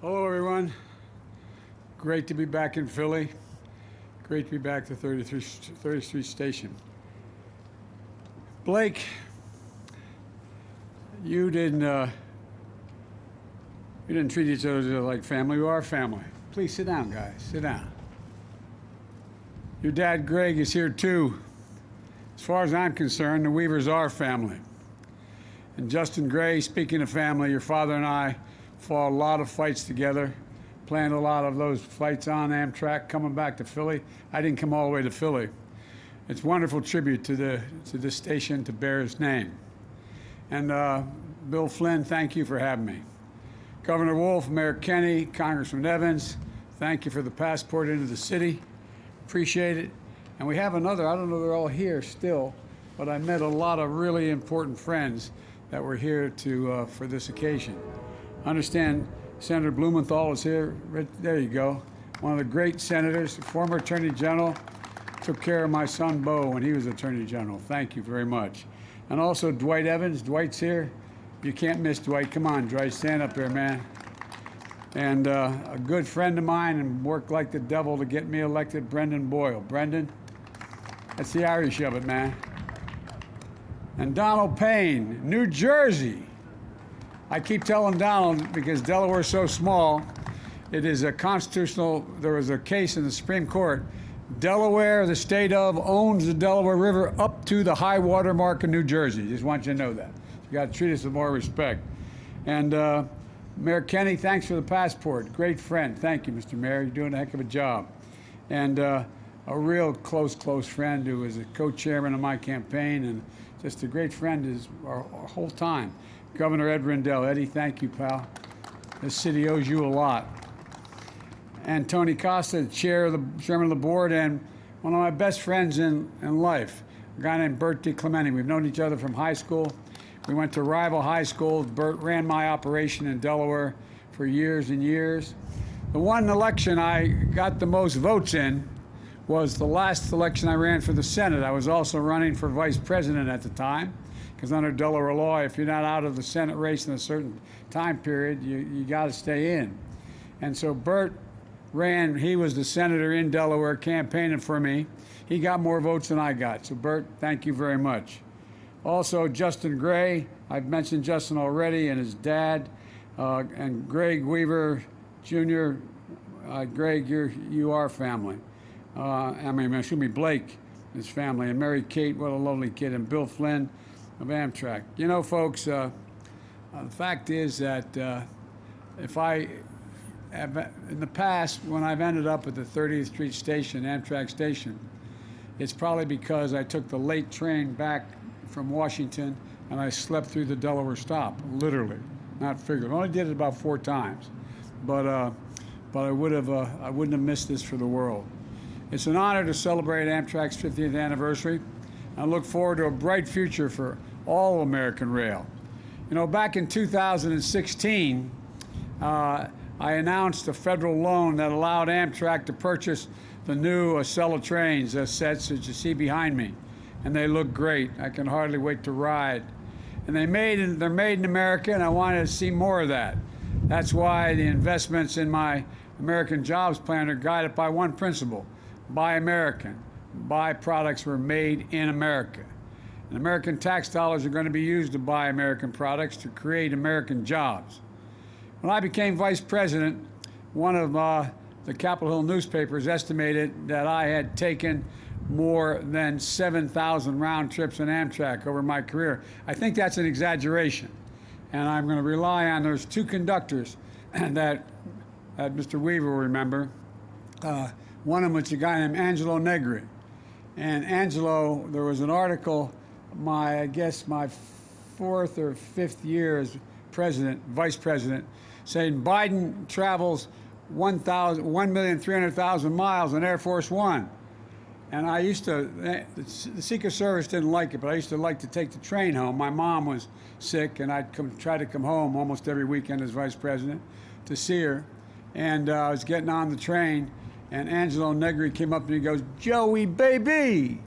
Hello, everyone. Great to be back in Philly. Great to be back to 30th Street Station. Blake, you didn't treat each other like family. You are family. Please sit down, guys. Sit down. Your dad, Greg, is here too. As far as I'm concerned, the Weavers are family. And Justin Gray, speaking of family, your father and I fought a lot of fights together, planned a lot of those fights on Amtrak, coming back to Philly. I didn't come all the way to Philly. It's a wonderful tribute to this station to bear his name. And Bill Flynn, thank you for having me. Governor Wolf, Mayor Kenney, Congressman Evans, thank you for the passport into the city. Appreciate it. And we have another, I don't know, they're all here still, but I met a lot of really important friends that were here for this occasion. I understand Senator Blumenthal is here. Right, there you go. One of the great senators, former Attorney General, took care of my son Bo when he was Attorney General. Thank you very much. And also Dwight Evans. Dwight's here. You can't miss Dwight. Come on, Dwight, stand up there, man. And a good friend of mine and worked like the devil to get me elected, Brendan Boyle. Brendan, that's the Irish of it, man. And Donald Payne, New Jersey. I keep telling Donald, because Delaware's so small, it is a constitutional, there was a case in the Supreme Court. Delaware, the state of, owns the Delaware River up to the high water mark of New Jersey. Just want you to know that. You got to treat us with more respect. And Mayor Kenney, thanks for the passport. Great friend. Thank you, Mr. Mayor. You're doing a heck of a job. And a real close friend who was a co-chairman of my campaign and just a great friend our whole time. Governor Ed Rendell. Eddie, thank you, pal. This city owes you a lot. And Tony Costa, chairman of the board, and one of my best friends in life, a guy named Bert DiClemente. We've known each other from high school. We went to rival high schools. Bert ran my operation in Delaware for years and years. The one election I got the most votes in was the last election I ran for the Senate. I was also running for vice president at the time, because under Delaware law, if you're not out of the Senate race in a certain time period, you got to stay in. And so Bert ran, he was the senator in Delaware campaigning for me. He got more votes than I got. So Bert, thank you very much. Also, Justin Gray, I've mentioned Justin already, and his dad, and Greg Weaver Jr. Greg, you are family. Blake, his family, and Mary Kate, what a lovely kid, and Bill Flynn of Amtrak. You know, folks, the fact is that if I have, in the past, when I've ended up at the 30th Street Station, Amtrak station, it's probably because I took the late train back from Washington and I slept through the Delaware stop, literally, not figuratively. I only did it about 4 times, but I wouldn't have missed this for the world. It's an honor to celebrate Amtrak's 50th anniversary. I look forward to a bright future for all American rail. You know, back in 2016, I announced a federal loan that allowed Amtrak to purchase the new Acela trains, sets that you see behind me. And they look great. I can hardly wait to ride. And they're made in America, and I wanted to see more of that. That's why the investments in my American Jobs Plan are guided by one principle: buy American. Buy products were made in America. And American tax dollars are going to be used to buy American products to create American jobs. When I became vice president, one of the Capitol Hill newspapers estimated that I had taken more than 7,000 round trips in Amtrak over my career. I think that's an exaggeration. And I'm going to rely on those 2 conductors that Mr. Weaver will remember. One of them was a guy named Angelo Negri. And Angelo, there was an article, I guess my 4th or 5th year as vice president, saying Biden travels 1,300,000 miles on Air Force One. And I used to, the Secret Service didn't like it, but I used to like to take the train home. My mom was sick, and I'd try to come home almost every weekend as vice president to see her. And I was getting on the train, and Angelo Negri came up to me and goes, "Joey, baby!"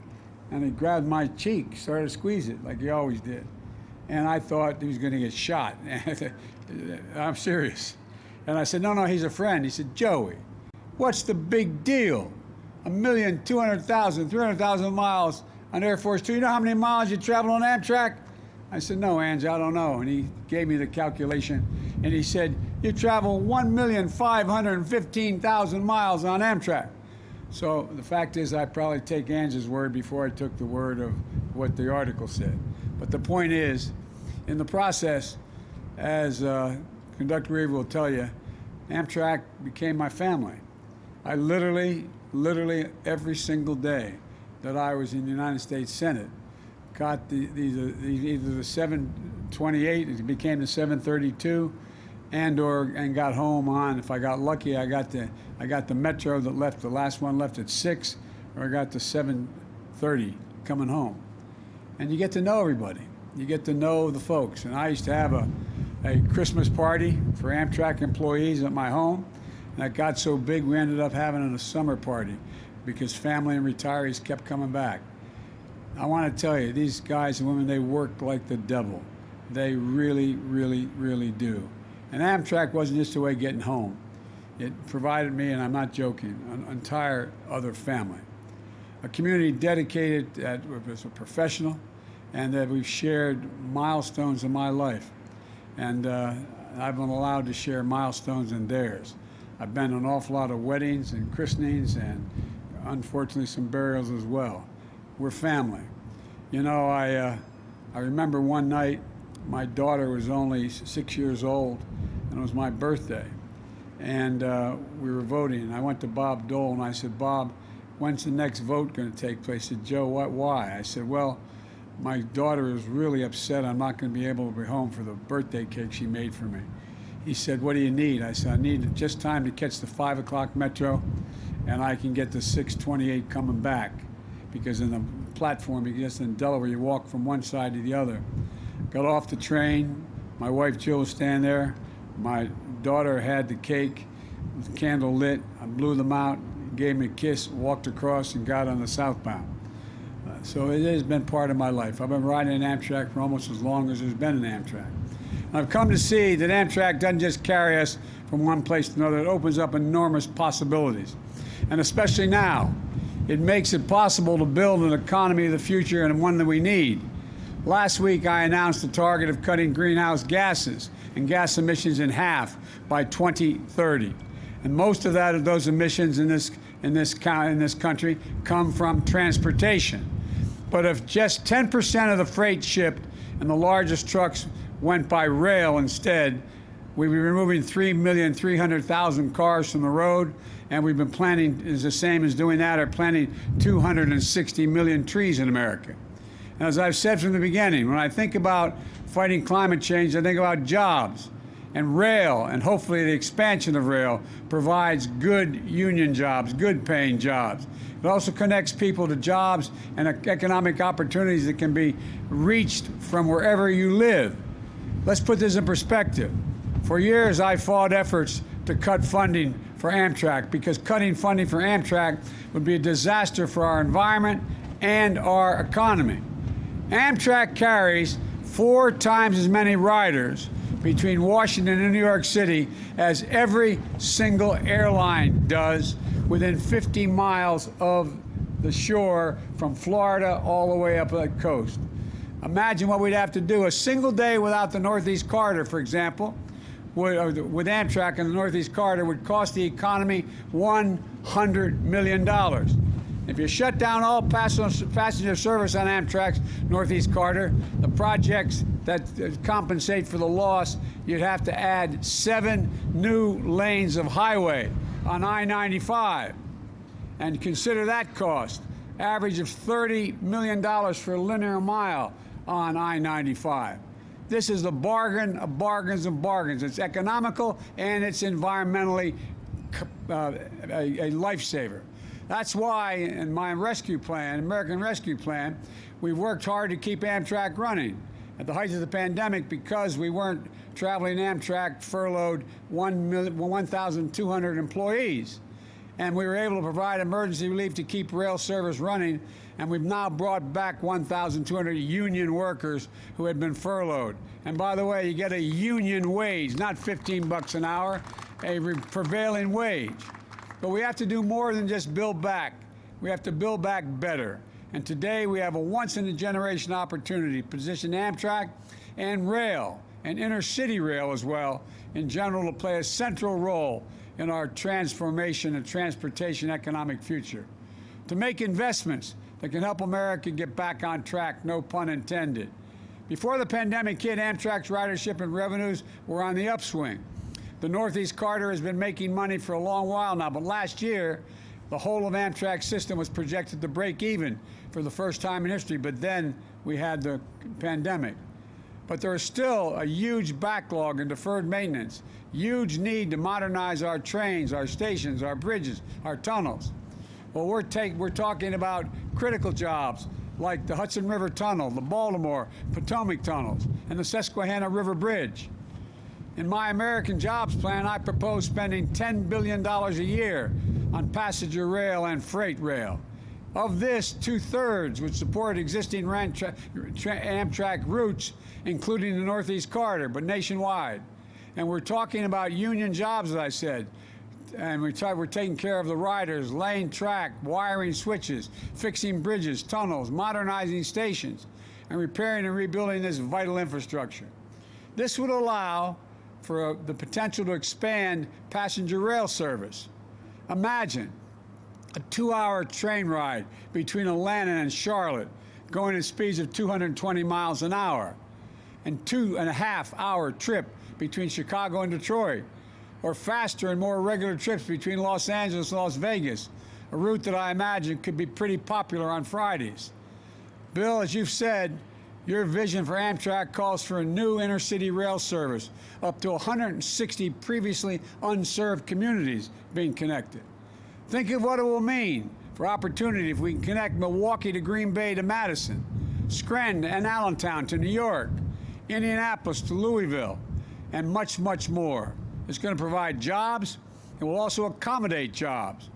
And he grabbed my cheek, started to squeeze it like he always did. And I thought he was going to get shot. I'm serious. And I said, no, he's a friend. He said, Joey, what's the big deal? 1,200,000, 300,000 miles on Air Force Two. You know how many miles you travel on Amtrak? I said, no, Ange, I don't know. And he gave me the calculation, and he said, you travel 1,515,000 miles on Amtrak. So the fact is, I probably take Ange's word before I took the word of what the article said. But the point is, in the process, as Conductor Weaver will tell you, Amtrak became my family. I literally every single day that I was in the United States Senate got either the 728, it became the 732, and got home on. If I got lucky, I got the Metro that left. The last one left at 6, or I got the 730 coming home. And you get to know everybody. You get to know the folks. And I used to have a Christmas party for Amtrak employees at my home. And that got so big, we ended up having a summer party because family and retirees kept coming back. I want to tell you, these guys and women, they work like the devil. They really do. And Amtrak wasn't just a way of getting home. It provided me, and I'm not joking, an entire other family. A community dedicated as a professional, and that we've shared milestones in my life. And I've been allowed to share milestones in theirs. I've been to an awful lot of weddings and christenings and unfortunately some burials as well. We're family. You know, I remember one night my daughter was only 6 years old and it was my birthday. And we were voting. I went to Bob Dole and I said, Bob, when's the next vote going to take place? He said, Joe, why? I said, well, my daughter is really upset I'm not going to be able to be home for the birthday cake she made for me. He said, what do you need? I said, I need just time to catch the 5 o'clock Metro, and I can get the 628 coming back. Because in the platform, you guess in Delaware, you walk from one side to the other. Got off the train. My wife Jill was standing there. My daughter had the cake with the candle lit. I blew them out, gave me a kiss, walked across, and got on the southbound. So it has been part of my life. I've been riding an Amtrak for almost as long as there's been an Amtrak. I've come to see that Amtrak doesn't just carry us from one place to another. It opens up enormous possibilities. And especially now, it makes it possible to build an economy of the future and one that we need. Last week, I announced a target of cutting greenhouse gases and gas emissions in half by 2030. And most of those emissions in this country come from transportation. But if just 10% of the freight shipped and the largest trucks went by rail instead, we'd be removing 3,300,000 cars from the road, and we've been planting, is the same as doing that, or planting 260 million trees in America. And as I've said from the beginning, when I think about fighting climate change, I think about jobs. And rail, and hopefully the expansion of rail, provides good union jobs, good paying jobs. It also connects people to jobs and economic opportunities that can be reached from wherever you live. Let's put this in perspective. For years, I fought efforts to cut funding for Amtrak because cutting funding for Amtrak would be a disaster for our environment and our economy. Amtrak carries 4 times as many riders between Washington and New York City as every single airline does within 50 miles of the shore from Florida all the way up the coast. Imagine what we'd have to do. A single day without the Northeast Corridor, for example, with Amtrak and the Northeast Corridor would cost the economy $100 million. If you shut down all passenger service on Amtrak's Northeast Corridor, the projects that compensate for the loss, you'd have to add 7 new lanes of highway on I-95. And consider that cost, average of $30 million for a linear mile on I-95. This is the bargain of bargains and bargains. It's economical and it's environmentally a lifesaver. That's why in my rescue plan, American Rescue Plan, we worked hard to keep Amtrak running. At the height of the pandemic, because we weren't traveling Amtrak, furloughed 1,200 employees. And we were able to provide emergency relief to keep rail service running. And we've now brought back 1,200 union workers who had been furloughed. And by the way, you get a union wage, not 15 bucks an hour. a prevailing wage. But we have to do more than just build back. We have to build back better. And today we have a once-in-a-generation opportunity to position Amtrak and rail, and inner-city rail as well, in general, to play a central role in our transformation and transportation economic future. To make investments that can help America get back on track, no pun intended. Before the pandemic hit, Amtrak's ridership and revenues were on the upswing. The Northeast Corridor has been making money for a long while now, but last year, the whole of Amtrak's system was projected to break even for the first time in history, but then we had the pandemic. But there is still a huge backlog in deferred maintenance, huge need to modernize our trains, our stations, our bridges, our tunnels. Well, we're talking about critical jobs like the Hudson River Tunnel, the Baltimore Potomac tunnels, and the Susquehanna River Bridge. In my American Jobs Plan, I propose spending $10 billion a year on passenger rail and freight rail. Of this, 2/3 would support existing Amtrak routes, including the Northeast Corridor, but nationwide. And we're talking about union jobs, as I said. And we're taking care of the riders, laying track, wiring switches, fixing bridges, tunnels, modernizing stations, and repairing and rebuilding this vital infrastructure. This would allow for the potential to expand passenger rail service. Imagine a 2-hour train ride between Atlanta and Charlotte, going at speeds of 220 miles an hour, and 2.5-hour trip between Chicago and Detroit, or faster and more regular trips between Los Angeles and Las Vegas, a route that I imagine could be pretty popular on Fridays. Bill, as you've said, your vision for Amtrak calls for a new intercity rail service, up to 160 previously unserved communities being connected. Think of what it will mean for opportunity if we can connect Milwaukee to Green Bay to Madison, Scranton and Allentown to New York, Indianapolis to Louisville, and much, much more. It's going to provide jobs. It will also accommodate jobs.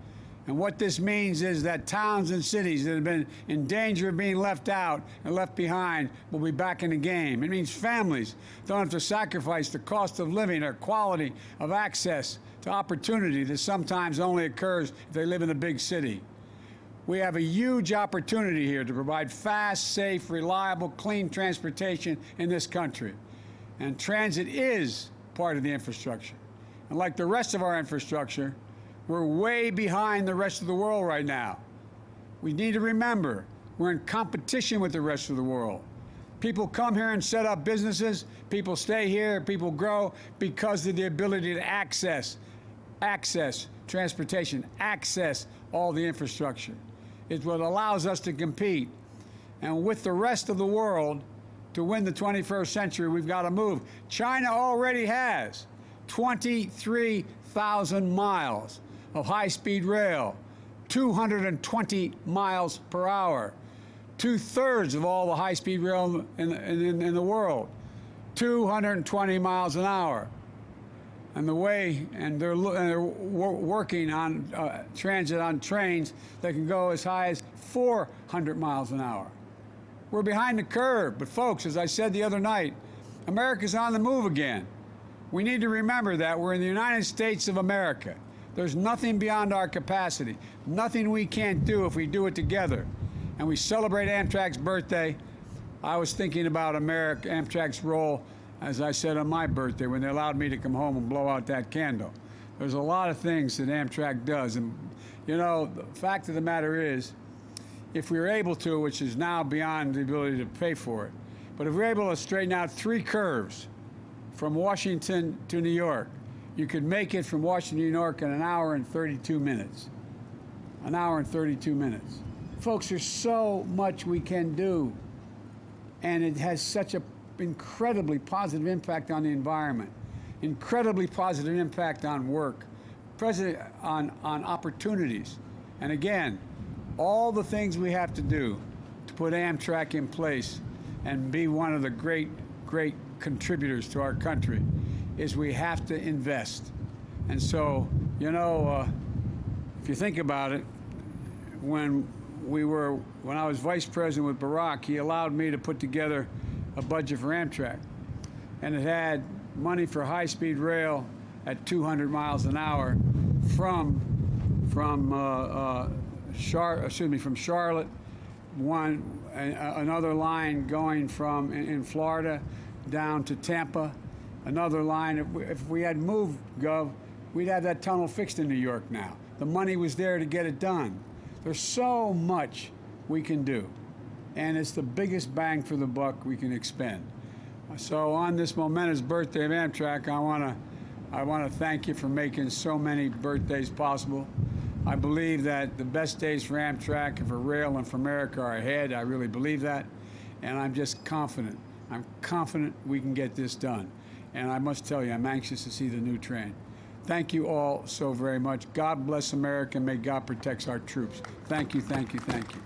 And what this means is that towns and cities that have been in danger of being left out and left behind will be back in the game. It means families don't have to sacrifice the cost of living or quality of access to opportunity that sometimes only occurs if they live in a big city. We have a huge opportunity here to provide fast, safe, reliable, clean transportation in this country. And transit is part of the infrastructure. And like the rest of our infrastructure, we're way behind the rest of the world right now. We need to remember we're in competition with the rest of the world. People come here and set up businesses. People stay here. People grow because of the ability to access transportation, access all the infrastructure. It's what allows us to compete. And with the rest of the world, to win the 21st century, we've got to move. China already has 23,000 miles of high-speed rail, 220 miles per hour, 2/3 of all the high-speed rail in the world, 220 miles an hour. And they're working on transit on trains that can go as high as 400 miles an hour. We're behind the curve, but folks, as I said the other night, America's on the move again. We need to remember that we're in the United States of America. There's nothing beyond our capacity, nothing we can't do if we do it together. And we celebrate Amtrak's birthday. I was thinking about Amtrak's role, as I said, on my birthday when they allowed me to come home and blow out that candle. There's a lot of things that Amtrak does. And, you know, the fact of the matter is, if we were able to, which is now beyond the ability to pay for it, but if we're able to straighten out 3 curves from Washington to New York, you could make it from Washington to New York in 1 hour and 32 minutes. 1 hour and 32 minutes. Folks, there's so much we can do, and it has such an incredibly positive impact on the environment, incredibly positive impact on work, on opportunities. And again, all the things we have to do to put Amtrak in place and be one of the great contributors to our country is we have to invest. And so, you know, if you think about it, when I was vice president with Barack, he allowed me to put together a budget for Amtrak. And it had money for high-speed rail at 200 miles an hour from Charlotte. Another line going from in Florida down to Tampa. Another line. If we had moved, Gov, we'd have that tunnel fixed in New York now. The money was there to get it done. There's so much we can do, and it's the biggest bang for the buck we can expend. So on this momentous birthday of Amtrak, I want to thank you for making so many birthdays possible. I believe that the best days for Amtrak and for rail and for America are ahead. I really believe that, and I'm just confident. I'm confident we can get this done. And I must tell you, I'm anxious to see the new train. Thank you all so very much. God bless America, and may God protect our troops. Thank you, thank you, thank you.